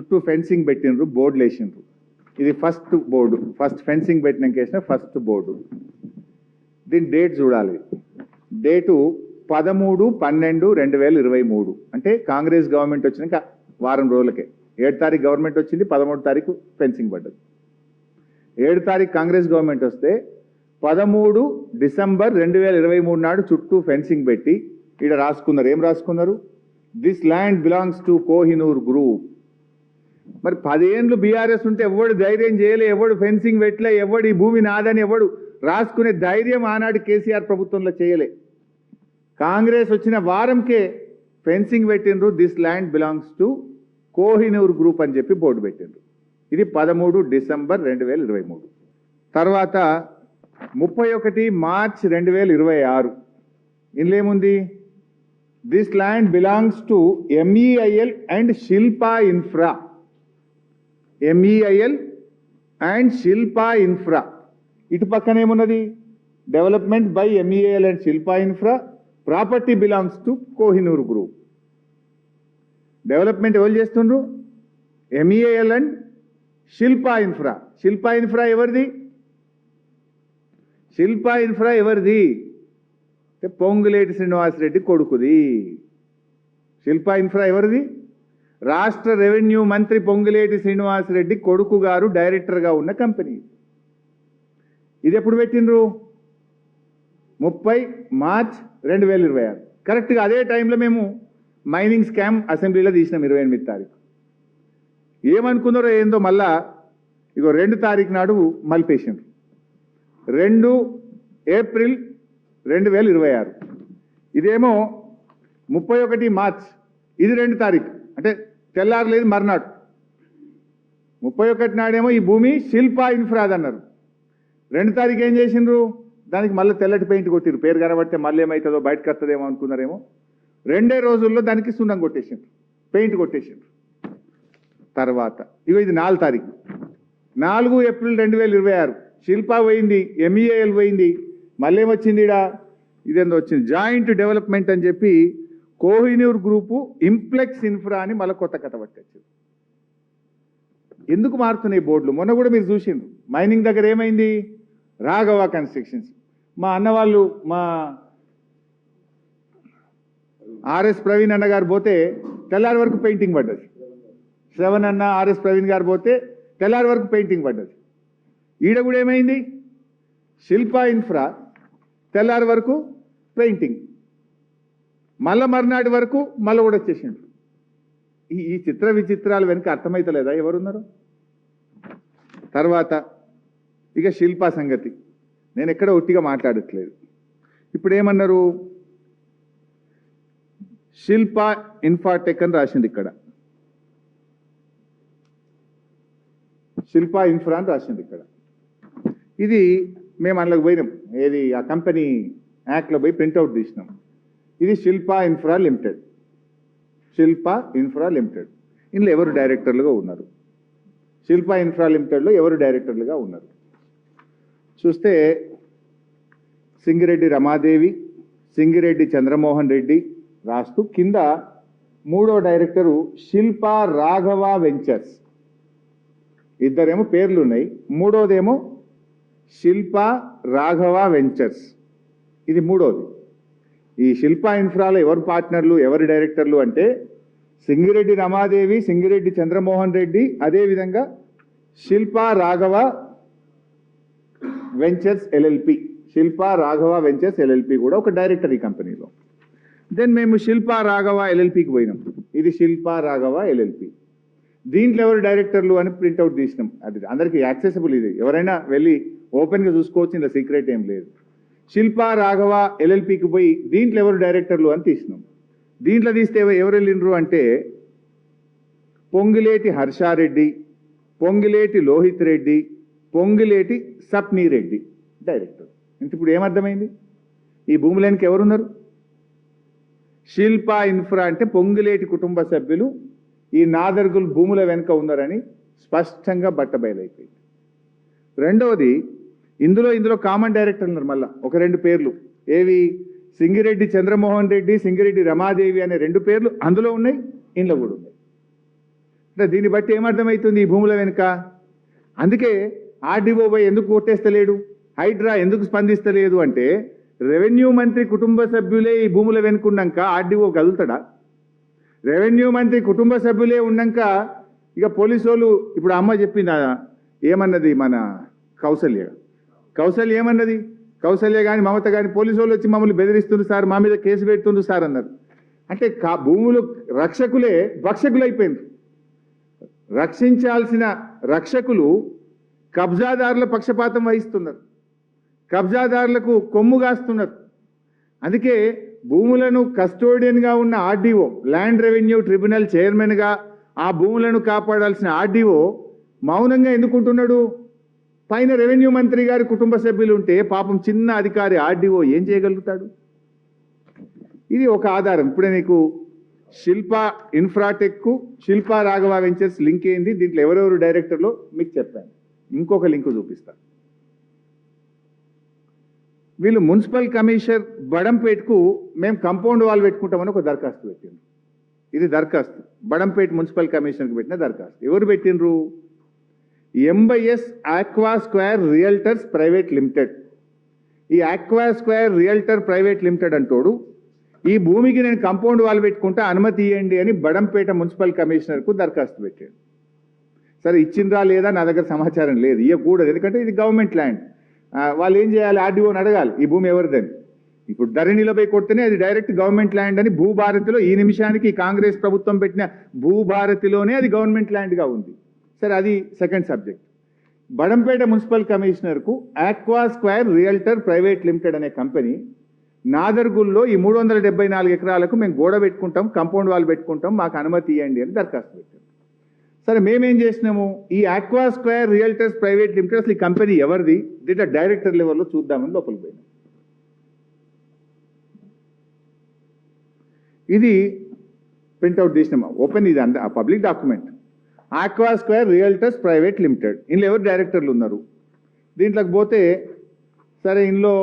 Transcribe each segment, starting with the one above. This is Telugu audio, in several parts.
చుట్టూ ఫెన్సింగ్ పెట్టినరు, బోర్డులు వేసిండ్రు. ఇది ఫస్ట్ బోర్డు, ఫస్ట్ ఫెన్సింగ్ పెట్టినాక వేసిన ఫస్ట్ బోర్డు. దీని డేట్ చూడాలి. డేటు 13/12/2023. అంటే కాంగ్రెస్ గవర్నమెంట్ వచ్చినాక వారం రోజులకే. 7 తారీఖు గవర్నమెంట్ వచ్చింది, 13 తారీఖు ఫెన్సింగ్ పడ్డది. 7 తారీఖు కాంగ్రెస్ గవర్నమెంట్ వస్తే 13 డిసెంబర్ 2023 నాడు చుట్టూ ఫెన్సింగ్ పెట్టి ఇక్కడ రాసుకున్నారు. ఏం రాసుకున్నారు? This land belongs to Kohinoor group. మరి 10 ఏళ్ళు బీఆర్ఎస్ ఉంటే ఎవడు ధైర్యం చేయలే, ఎవడు ఫెన్సింగ్ పెట్టలే, ఎవడు ఈ భూమి నాదని ఎవడు రాసుకునే ధైర్యం ఆనాడు కేసీఆర్ ప్రభుత్వంలో చేయలే. కాంగ్రెస్ వచ్చిన వారంకే ఫెన్సింగ్ పెట్టిండ్రు. This land belongs to Kohinoor group అని చెప్పి బోర్డు పెట్టిండ్రు. ఇది 13 డిసెంబర్ 2023. తర్వాత 31 మార్చ్ 2026 ఇందులో ఏముంది? This land belongs to MEIL and Shilpa infra. MEIL and Shilpa infra. ఇటు పక్కన ఏమున్నది? Development by MEIL and Shilpa infra. Property belongs to Kohinoor group. Development ఎవరు చేస్తుండ్రు? MEIL and Shilpa infra. Shilpa infra ఎవరిది? శిల్పా ఇన్ఫ్రా ఎవరిది? పొంగులేటి శ్రీనివాసరెడ్డి కొడుకుది. శిల్పా ఇన్ఫ్రా ఎవరిది? రాష్ట్ర రెవెన్యూ మంత్రి పొంగులేటి శ్రీనివాసరెడ్డి కొడుకు గారు డైరెక్టర్గా ఉన్న కంపెనీ. ఇది ఎప్పుడు పెట్టిండ్రు? 30 మార్చ్ 2026. కరెక్ట్గా అదే టైంలో మేము మైనింగ్ స్కామ్ అసెంబ్లీలో తీసినాం 28 తారీఖు. ఏమనుకున్నారో ఏందో మళ్ళా ఇగో 2 తారీఖు నాడు మలిపేసిండ్రు. 2 ఏప్రిల్ 2026. ఇదేమో 31 మార్చ్. ఇది 2 తారీఖు అంటే తెల్లారలేదు మర్నాడు. 31 నాడేమో ఈ భూమి శిల్పా ఇన్ఫ్రాద్ అన్నారు. 2 తారీఖు ఏం చేసిండ్రు? దానికి మళ్ళీ తెల్లటి పెయింట్ కొట్టిరు. పేరు కనబడితే మళ్ళీ ఏమవుతుందో బయటకు వస్తుందేమో అనుకున్నారేమో. 2 రోజుల్లో దానికి సున్నం కొట్టేసిండ్రు, పెయింట్ కొట్టేసిండ్రు. తర్వాత ఇగో ఇది 4 తారీఖు 4 ఏప్రిల్ 2026 శిల్పా పోయింది, MEIL పోయింది. మళ్ళీ ఏమొచ్చింది? ఇదేందో వచ్చింది జాయింట్ డెవలప్మెంట్ అని చెప్పి కోహినూర్ గ్రూపు ఇంప్లెక్స్ ఇన్ఫ్రా అని మళ్ళీ కొత్త కథ పట్టచ్చు. ఎందుకు మారుతున్నాయి బోర్డులు? మొన్న కూడా మీరు చూసిండ్రు మైనింగ్ దగ్గర ఏమైంది? రాఘవ కన్స్ట్రక్షన్స్. మా అన్న వాళ్ళు, మా RS ప్రవీణ్ అన్న గారు పోతే తెల్లారి వరకు పెయింటింగ్ పడ్డది. శ్రవణ్ అన్న, RS ప్రవీణ్ గారు పోతే తెల్లారి వరకు పెయింటింగ్ పడ్డది. ఈడ కూడా ఏమైంది? శిల్పా ఇన్ఫ్రా తెల్లారి వరకు పెయింటింగ్, మళ్ళా మర్నాటి వరకు మళ్ళీ కూడా వచ్చేసిండు. ఈ చిత్ర విచిత్రాలు వెనుక అర్థమైతలేదా ఎవరున్నారు? తర్వాత ఇక శిల్పా సంగతి నేను ఎక్కడ ఒట్టిగా మాట్లాడట్లేదు. ఇప్పుడు ఏమన్నారు? శిల్పా ఇన్ఫాటెక్ అని రాసింది ఇక్కడ. శిల్పా ఇన్ఫ్రా అని రాసింది ఇక్కడ. ఇది మేము అందులోకి పోయినాం. ఏది ఆ కంపెనీ యాక్ట్లో పోయి ప్రింట్అవుట్ తీసినాం. ఇది Shilpa infra limited. Shilpa infra limited. ఇందులో ఎవరు డైరెక్టర్లుగా ఉన్నారు? శిల్పా ఇన్ఫ్రా లిమిటెడ్లో ఎవరు డైరెక్టర్లుగా ఉన్నారు చూస్తే సింగిరెడ్డి రమాదేవి, సింగిరెడ్డి చంద్రమోహన్ రెడ్డి రాస్తూ కింద 3వ డైరెక్టరు శిల్పా రాఘవ వెంచర్స్. ఇద్దరేమో పేర్లు ఉన్నాయి. 3వదేమో శిల్పా రాఘవ వెంచర్స్. ఇది 3వది. ఈ శిల్పా ఇన్ఫ్రాలో ఎవరు పార్ట్నర్లు, ఎవరు డైరెక్టర్లు అంటే సింగిరెడ్డి రమాదేవి, సింగిరెడ్డి చంద్రమోహన్ రెడ్డి, అదేవిధంగా Shilpa Raghava ventures LLP. Shilpa Raghava ventures LLP కూడా ఒక డైరెక్టర్ ఈ కంపెనీలో. దెన్ మేము శిల్పా రాఘవ LLPకి పోయినాం. ఇది శిల్పా రాఘవ LLP. దీంట్లో ఎవరు డైరెక్టర్లు అని ప్రింట్అవుట్ తీసినాం. అది అందరికీ యాక్సెసిబుల్. ఇది ఎవరైనా వెళ్ళి ఓపెన్గా చూసుకోవచ్చు, ఇందులో సీక్రెట్ ఏం లేదు. శిల్పా రాఘవ LLPకి పోయి దీంట్లో ఎవరు డైరెక్టర్లు అని తీసినాం. దీంట్లో తీస్తే ఎవరు వెళ్ళిండ్రు అంటే పొంగిలేటి హర్షారెడ్డి, పొంగిలేటి లోహిత్ రెడ్డి, పొంగిలేటి సప్నీ రెడ్డి డైరెక్టర్. ఇప్పుడు ఏమర్థమైంది? ఈ భూములకి ఎవరున్నారు? శిల్పా ఇన్ఫ్రా అంటే పొంగిలేటి కుటుంబ సభ్యులు ఈ నాదర్గుల్ భూముల వెనుక ఉన్నారని స్పష్టంగా బట్టబయలైపోయింది. రెండవది ఇందులో కామన్ డైరెక్టర్ ఉన్నారు. మళ్ళీ ఒక 2 పేర్లు ఏవి? సింగిరెడ్డి చంద్రమోహన్ రెడ్డి, సింగిరెడ్డి రమాదేవి అనే 2 పేర్లు అందులో ఉన్నాయి, ఇందులో కూడా ఉన్నాయి. అంటే దీన్ని బట్టి ఏమర్థమవుతుంది ఈ భూముల వెనుక? అందుకే ఆర్డీఓ ఎందుకు కొట్టేస్తలేడు, హైడ్రా ఎందుకు స్పందిస్తలేదు అంటే రెవెన్యూ మంత్రి కుటుంబ సభ్యులే ఈ భూముల వెనుకున్నాక ఆర్డీఓ కదులుతాడా? రెవెన్యూ మంత్రి కుటుంబ సభ్యులే ఉన్నాక ఇక పోలీసు వాళ్ళు, ఇప్పుడు అమ్మ చెప్పింది ఏమన్నది, మన కౌసల్య ఏమన్నది, కౌసల్య కానీ మమత కానీ పోలీసు వాళ్ళు వచ్చి మమ్మల్ని బెదిరిస్తున్నారు సార్, మా మీద కేసు పెడుతున్నారు సార్ అన్నారు. అంటే భూములు రక్షకులే భక్షకులు అయిపోయింది. రక్షించాల్సిన రక్షకులు కబ్జాదారుల పక్షపాతం వహిస్తున్నారు, కబ్జాదారులకు కొమ్ము కాస్తున్నారు. అందుకే భూములను కస్టోడియన్గా ఉన్న ఆర్డీఓ, ల్యాండ్ రెవెన్యూ ట్రిబ్యునల్ చైర్మన్గా ఆ భూములను కాపాడాల్సిన ఆర్డీఓ మౌనంగా ఎందుకుంటున్నాడు? పైన రెవెన్యూ మంత్రి గారి కుటుంబ సభ్యులు ఉంటే పాపం చిన్న అధికారి ఆర్డీఓ ఏం చేయగలుగుతాడు? ఇది ఒక ఆధారం. ఇప్పుడే నీకు శిల్పా ఇన్ఫ్రాటెక్, శిల్పా రాఘవ వెంచర్స్ లింక్ ఏంది, దీంట్లో ఎవరెవరు డైరెక్టర్లో మీకు చెప్పాను. ఇంకొక లింక్ చూపిస్తాను. వీళ్ళు మున్సిపల్ కమిషనర్ బడంపేట్కు మేము కాంపౌండ్ వాల్ పెట్టుకుంటామని ఒక దరఖాస్తు పెట్టిండ్రు. ఇది దరఖాస్తు బడంపేట్ మున్సిపల్ కమిషనర్కి పెట్టిన దరఖాస్తు. ఎవరు పెట్టిండ్రు? M by S aqua square realtors private limited. ఈ aqua square realtor private limited అంటోడు ఈ భూమికి నేను కాంపౌండ్ వాల్ పెట్టుకుంటా అనుమతి ఇవ్వండి అని బడంపేట మున్సిపల్ కమిషనర్కు దరఖాస్తు పెట్టాడు. సరే ఇచ్చిండ్రా లేదా నా దగ్గర సమాచారం లేదు, ఇవ్వకూడదు, ఎందుకంటే ఇది గవర్నమెంట్ ల్యాండ్. వాళ్ళు ఏం చేయాలి, ఆర్డీఓని అడగాలి ఈ భూమి ఎవరిదని. ఇప్పుడు ధరణిలో పోయి కొడితేనే అది డైరెక్ట్ గవర్నమెంట్ ల్యాండ్ అని భూభారతిలో ఈ నిమిషానికి కాంగ్రెస్ ప్రభుత్వం పెట్టిన భూభారతిలోనే అది గవర్నమెంట్ ల్యాండ్గా ఉంది. సరే అది సెకండ్ సబ్జెక్ట్. బడంపేట మున్సిపల్ కమిషనర్కు aqua square realtor private limited అనే కంపెనీ నాదర్గుల్లో ఈ 374 ఎకరాలకు మేము గోడ పెట్టుకుంటాం, కాంపౌండ్ వాల్ పెట్టుకుంటాం, మాకు అనుమతి ఇవ్వండి అని దరఖాస్తు పెట్టాం. సరే మేమేం చేసినాము, ఈ aqua square realtors private limited అసలు ఈ కంపెనీ ఎవరిది, దీంట్లో డైరెక్టర్ లెవెల్లో చూద్దామని లోపలికి పోయినాం. ఇది ప్రింట్అవుట్ తీసినామా, ఓపెన్, ఇది ఆ public document. Aqua square realtors private limited, ఇందులో ఎవరు డైరెక్టర్లు ఉన్నారు. దీంట్లోకి పోతే సరే ఇందులో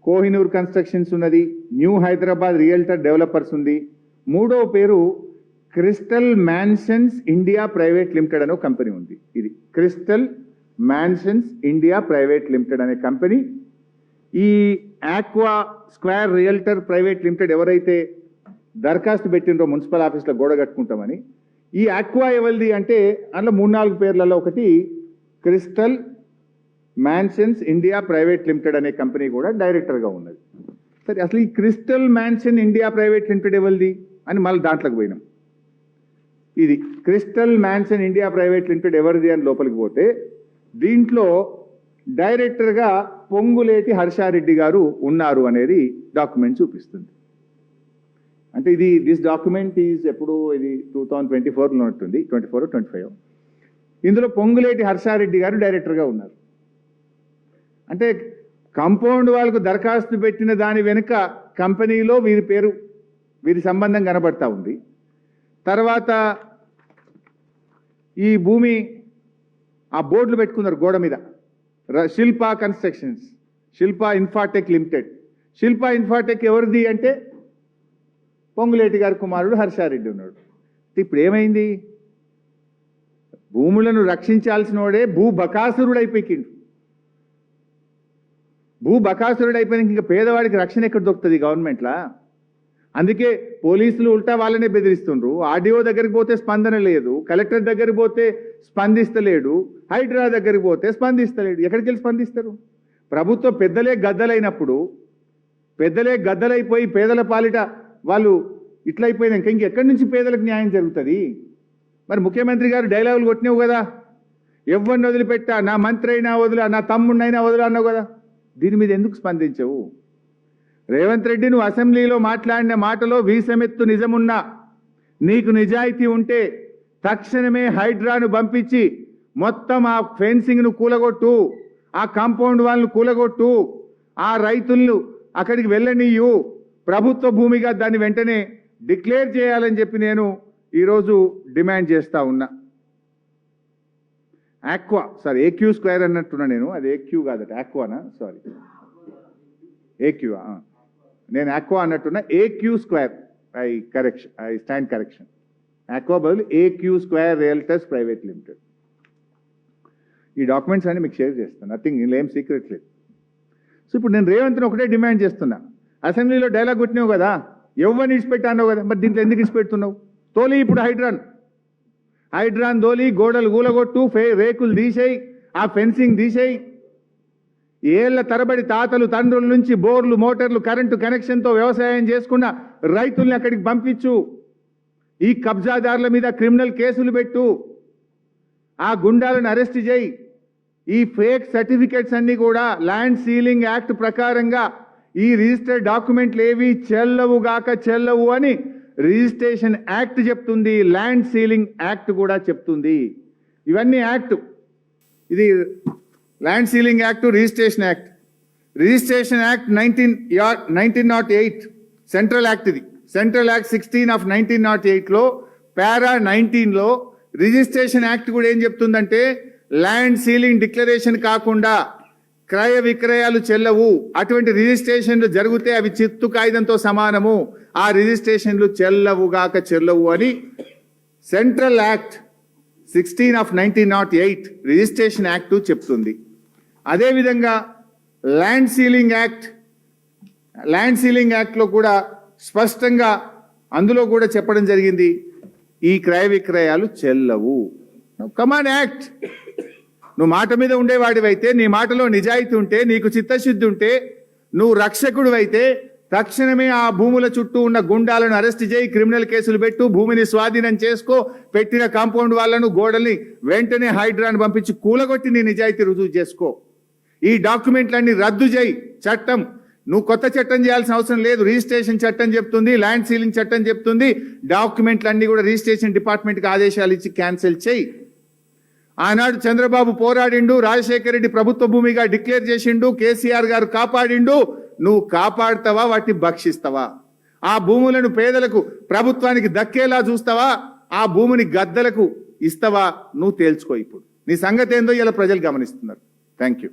కోహినూర్ కన్స్ట్రక్షన్స్ ఉన్నది, న్యూ హైదరాబాద్ రియల్టర్ డెవలపర్స్ ఉంది, మూడవ పేరు crystal mansions India private limited అనే కంపెనీ ఉంది. ఇది crystal mansions India private limited అనే కంపెనీ. ఈ aqua square realtor private limited ఎవరైతే దరఖాస్తు పెట్టిండ్రో మున్సిపల్ ఆఫీస్లో గోడ కట్టుకుంటామని, ఈ ఆక్వా ఎవరిది అంటే అందులో 3-4 పేర్లలో ఒకటి crystal mansions India private limited అనే కంపెనీ కూడా డైరెక్టర్గా ఉన్నది. సరే అసలు ఈ crystal mansion India private limited ఎవరిది అని మళ్ళీ దాంట్లోకి పోయినాం. ఇది crystal mansion India private limited ఎవరిది అని లోపలికి పోతే దీంట్లో డైరెక్టర్గా పొంగులేటి హర్షారెడ్డి గారు ఉన్నారు అనేది డాక్యుమెంట్ చూపిస్తుంది. అంటే ఇది దిస్ డాక్యుమెంట్ ఈజ్ ఎప్పుడు ఇది 2024లో ఉంటుంది, 24-25. ఇందులో పొంగులేటి హర్షారెడ్డి గారు డైరెక్టర్గా ఉన్నారు. అంటే కాంపౌండ్ వాళ్ళకు దరఖాస్తు పెట్టిన దాని వెనుక కంపెనీలో వీరి పేరు, వీరి సంబంధం కనబడతా ఉంది. తర్వాత ఈ భూమి ఆ బోర్డులు పెట్టుకున్నారు గోడ మీద, శిల్పా కన్స్ట్రక్షన్స్, శిల్పా ఇన్ఫ్రాటెక్ లిమిటెడ్. శిల్పా ఇన్ఫ్రాటెక్ ఎవరిది అంటే పొంగులేటి గారి కుమారుడు హర్షారెడ్డి ఉన్నాడు. ఇప్పుడు ఏమైంది, భూములను రక్షించాల్సిన వాడే భూబకాసురుడైపోయిండు. భూబకాసురుడైపోయినాక ఇంకా పేదవాడికి రక్షణ ఎక్కడ దొరుకుతుంది గవర్నమెంట్లా? అందుకే పోలీసులు ఉల్టా వాళ్ళనే బెదిరిస్తుండ్రు. ఆర్డీఓ దగ్గరికి పోతే స్పందన లేదు, కలెక్టర్ దగ్గరికి పోతే స్పందిస్తలేడు, హైడ్రా దగ్గరికి పోతే స్పందిస్తలేడు. ఎక్కడికి వెళ్ళి స్పందిస్తారు? ప్రభుత్వం పెద్దలే గద్దలైనప్పుడు, పెద్దలే గద్దలైపోయి పేదల పాలిట వాళ్ళు ఇట్లయిపోయినాక ఇంకెక్కడి నుంచి పేదలకు న్యాయం జరుగుతుంది? మరి ముఖ్యమంత్రి గారు డైలాగులు కొట్టినావు కదా, ఎవరిని వదిలిపెట్టా, నా మంత్రి అయినా వదిలా, నా తమ్ముడినైనా వదిలా అన్నావు కదా, దీని మీద ఎందుకు స్పందించవు? రేవంత్ రెడ్డి నువ్వు అసెంబ్లీలో మాట్లాడిన మాటలో వీసమెత్తు నిజమున్నా, నీకు నిజాయితీ ఉంటే తక్షణమే హైడ్రాను పంపించి మొత్తం ఆ ఫెన్సింగ్ను కూలగొట్టు, ఆ కాంపౌండ్ వాళ్ళను కూలగొట్టు, ఆ రైతులను అక్కడికి వెళ్ళనీయు, ప్రభుత్వ భూమిగా దాన్ని వెంటనే డిక్లేర్ చేయాలని చెప్పి నేను ఈరోజు డిమాండ్ చేస్తా ఉన్నా. ఆక్వా, సారీ ఏక్యూ స్క్వేర్ అన్నట్టున్నా నేను, అది ఏక్యూ కాదట, ఆక్వానా, సారీ ఏక్యూ, నేను ఆక్వా అన్నట్టున్నా, AQ square, I stand correction, aqua బదులు AQ square realtors private limited. ఈ డాక్యుమెంట్స్ అన్ని మీకు షేర్ చేస్తాను, నథింగ్, ఇందులో ఏం సీక్రెట్ లేదు. సో ఇప్పుడు నేను రేవంత్ని ఒకటే డిమాండ్ చేస్తున్నా, అసెంబ్లీలో డైలాగ్ కొట్టినావు కదా, ఎవరిని ఇడిచిపెట్టానో కదా, మరి దీంట్లో ఎందుకు ఇడిచిపెడుతున్నావు? తోలి ఇప్పుడు హైడ్రాన్ తోలి, గోడలు గూలగొట్టు, రేకులు తీసేయి, ఆ ఫెన్సింగ్ తీసేయి. ఏళ్ల తరబడి తాతలు తండ్రుల నుంచి బోర్లు మోటార్లు కరెంటు కనెక్షన్తో వ్యవసాయం చేసుకున్న రైతుల్ని అక్కడికి పంపించు. ఈ కబ్జాదారుల మీద క్రిమినల్ కేసులు పెట్టు, ఆ గుండాలను అరెస్ట్ చేయి. ఈ ఫేక్ సర్టిఫికెట్స్ అన్ని కూడా ల్యాండ్ సీలింగ్ యాక్ట్ ప్రకారంగా ఈ రిజిస్టర్డ్ డాక్యుమెంట్లు ఏవి చెల్లవు అని రిజిస్ట్రేషన్ యాక్ట్ చెప్తుంది, ల్యాండ్ సీలింగ్ యాక్ట్ కూడా చెప్తుంది. ఇవన్నీ యాక్ట్, ఇది land ceiling act, registration act. Registration act 1908 central act, ఇది సెంట్రల్ యాక్ట్ 16 of 1908లో పారా 19లో రిజిస్ట్రేషన్ యాక్ట్ కూడా ఏం చెప్తుందంటే, ల్యాండ్ సీలింగ్ డిక్లరేషన్ కాకుండా క్రయ విక్రయాలు చెల్లవు, అటువంటి రిజిస్ట్రేషన్లు జరిగితే అవి చిత్తు కాగితంతో సమానము, ఆ రిజిస్ట్రేషన్లు చెల్లవు అని central act 16 of 1908 registration act చెప్తుంది. అదేవిధంగా ల్యాండ్ సీలింగ్ యాక్ట్లో కూడా స్పష్టంగా అందులో కూడా చెప్పడం జరిగింది, ఈ క్రయ విక్రయాలు చెల్లవు. కమాన్ యాక్ట్. నువ్వు మాట మీద ఉండేవాడివైతే, నీ మాటలో నిజాయితీ ఉంటే, నీకు చిత్తశుద్ధి ఉంటే, నువ్వు రక్షకుడు అయితే తక్షణమే ఆ భూముల చుట్టూ ఉన్న గుండాలను అరెస్ట్ చేయి, క్రిమినల్ కేసులు పెట్టు, భూమిని స్వాధీనం చేసుకో, పెట్టిన కాంపౌండ్ వాళ్ళను గోడల్ని వెంటనే హైడ్రాన్ పంపించి కూలగొట్టి నీ నిజాయితీ రుజువు చేసుకో. ఈ డాక్యుమెంట్లన్నీ రద్దు చేయి. చట్టం నువ్వు కొత్త చట్టం చేయాల్సిన అవసరం లేదు, రిజిస్ట్రేషన్ చట్టం చెప్తుంది, ల్యాండ్ సీలింగ్ చట్టం చెప్తుంది. డాక్యుమెంట్లన్నీ కూడా రిజిస్ట్రేషన్ డిపార్ట్మెంట్కి ఆదేశాలు ఇచ్చి క్యాన్సిల్ చేయి. ఆనాడు చంద్రబాబు పోరాడిండు, రాజశేఖర రెడ్డి ప్రభుత్వ భూమిగా డిక్లేర్ చేసిండు, కేసీఆర్ గారు కాపాడిండు. నువ్వు కాపాడుతావా, వాటిని భక్షిస్తావా? ఆ భూములను పేదలకు ప్రభుత్వానికి దక్కేలా చూస్తావా, ఆ భూమిని గద్దలకు ఇస్తావా? నువ్వు తేల్చుకో. ఇప్పుడు నీ సంగతి ఏందో ఇలా ప్రజలు గమనిస్తున్నారు. Thank you.